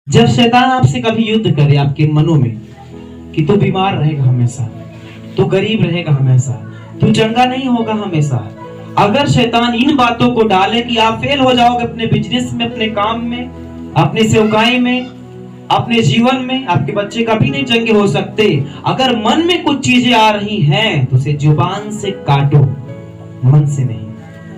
जब शैतान आपसे कभी युद्ध करे आपके मनों में कि तू बीमार रहेगा हमेशा, तू गरीब रहेगा हमेशा, तू चंगा नहीं होगा हमेशा, अगर शैतान इन बातों को डाले कि आप फेल हो जाओगे अपने बिजनेस में, अपने काम में, अपने सेवकाई में, अपने जीवन में, आपके बच्चे कभी नहीं चंगे हो सकते, अगर मन में कुछ चीजें आ रही हैं तो उसे जुबान से काटो, मन से नहीं,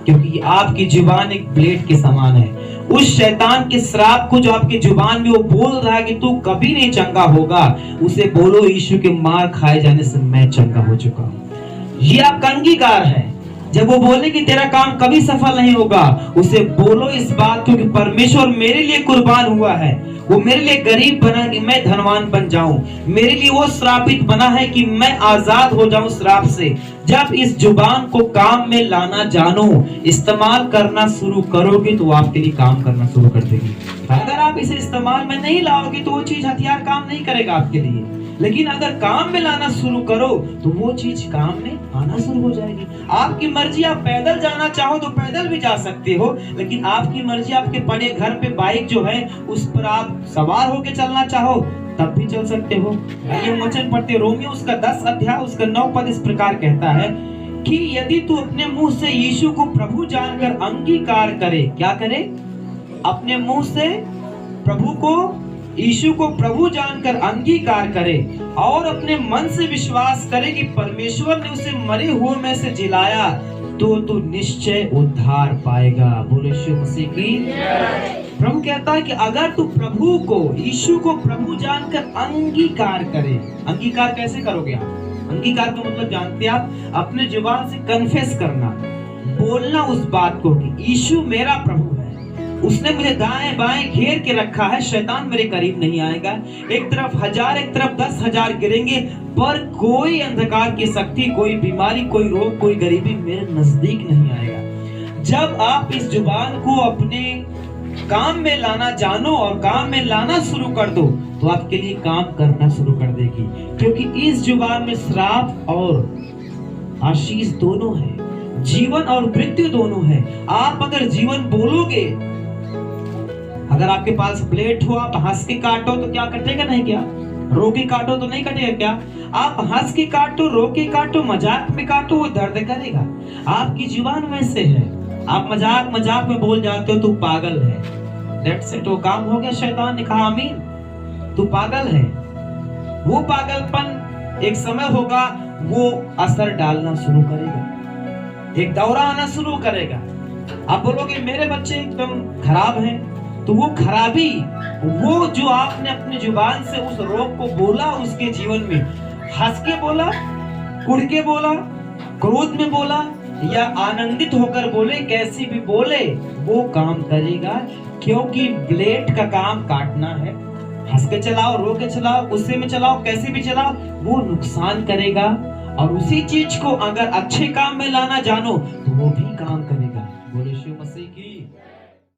क्योंकि आपकी जुबान एक ब्लेड के समान है। उस शैतान के श्राप को जो आपकी जुबान में वो बोल रहा है कि तू कभी नहीं चंगा होगा, उसे बोलो यीशु के मार खाए जाने से मैं चंगा हो चुका हूं। ये आपका अंगीकार है। जब वो बोले कि तेरा काम कभी सफल नहीं होगा, उसे बोलो इस बात को कि परमेश्वर मेरे लिए कुर्बान हुआ है, वो मेरे लिए गरीब बना कि मैं धनवान बन जाऊं, मेरे लिए वो श्रापित बना है कि मैं आजाद हो जाऊं श्राप से। जब इस जुबान को काम में लाना जानो, इस्तेमाल करना शुरू करोगे तो आपके लिए काम करना शुरू कर देगी। अगर आप इसे इस्तेमाल में नहीं लाओगे तो वो चीज हथियार काम नहीं करेगा आपके लिए, लेकिन अगर काम में लाना शुरू करो तो वो चीज काम में आना शुरू हो जाएगी। आपकी मर्जी, आप पैदल जाना चाहो तो पैदल भी जा सकते हो, लेकिन आपकी मर्जी, आपके बड़े घर पे बाइक जो है उस पर आप सवार होके चलना चाहो तब भी चल सकते हो। ये वचन पढ़ते रोमियो उसका 10 अध्याय उसका 9 पद इस प्रकार कहता है कि यदि तू अपने मुंह से यीशु को प्रभु जानकर अंगीकार करे, क्या करे? अपने मुंह से प्रभु को, यीशु को प्रभु जानकर अंगीकार करे और अपने मन से विश्वास करे कि परमेश्वर ने उसे मरे हुए में से जिलाया, तो तू निश्चय उद्धार पाएगा। बोले यीशु मसीह की। प्रभु कहता है कि अगर तू प्रभु को, यीशु को प्रभु जानकर अंगीकार करे। अंगीकार कैसे करोगे आप? अंगीकार का मतलब जानते हैं आप? अपने जुबान से कन्फेस करना, बोलना उस बात को कि यीशु मेरा प्रभु है, उसने मुझे दाएं बाएं घेर के रखा है, शैतान मेरे करीब नहीं आएगा। एक तरफ 1000, एक तरफ 10,000 गिरेंगे, पर कोई अंधकार की शक्ति, कोई बीमारी, कोई रोग, कोई गरीबी मेरे नजदीक नहीं आएगा। जब आप इस जुबान को अपने काम में लाना जानो और काम में लाना शुरू कर दो तो आपके लिए काम करना शुरू कर देगी, क्योंकि इस जुबान में श्राप और आशीष दोनों है, जीवन और मृत्यु दोनों है। आप अगर जीवन बोलोगे, अगर आपके पास ब्लेड हो, आप हंस के काटो तो क्या कटेगा? नहीं क्या? रो के काटो तो नहीं कटेगा क्या? आप हंस के काटो, रो के काटो, मजाक में काटो, वो दर्द करेगा। आपकी जुबान वैसे है, आप मजाक मजाक में बोल जाते हो तू पागल है, दैट्स इट, वो काम हो गया। शैतान ने कहा आमीन, तू पागल है। वो पागलपन एक समय होगा, वो असर डालना शुरू करेगा, एक दौरा आना शुरू करेगा। आप बोलोगे मेरे बच्चे एकदम खराब हैं, तो वो खराबी, वो जो आपने अपनी जुबान से उस रोग को बोला, उसके जीवन में हंस के बोला, कुड़ के बोला, क्रोध में बोला या आनंदित होकर बोले, कैसी भी बोले, वो काम करेगा। क्योंकि ब्लेड का काम काटना है। हंस के चलाओ, रो के चलाओ, गुस्से में चलाओ, कैसे भी चलाओ, वो नुकसान करेगा। और उसी चीज को अगर अच्छे काम में लाना जानो तो वो भी काम करेगा।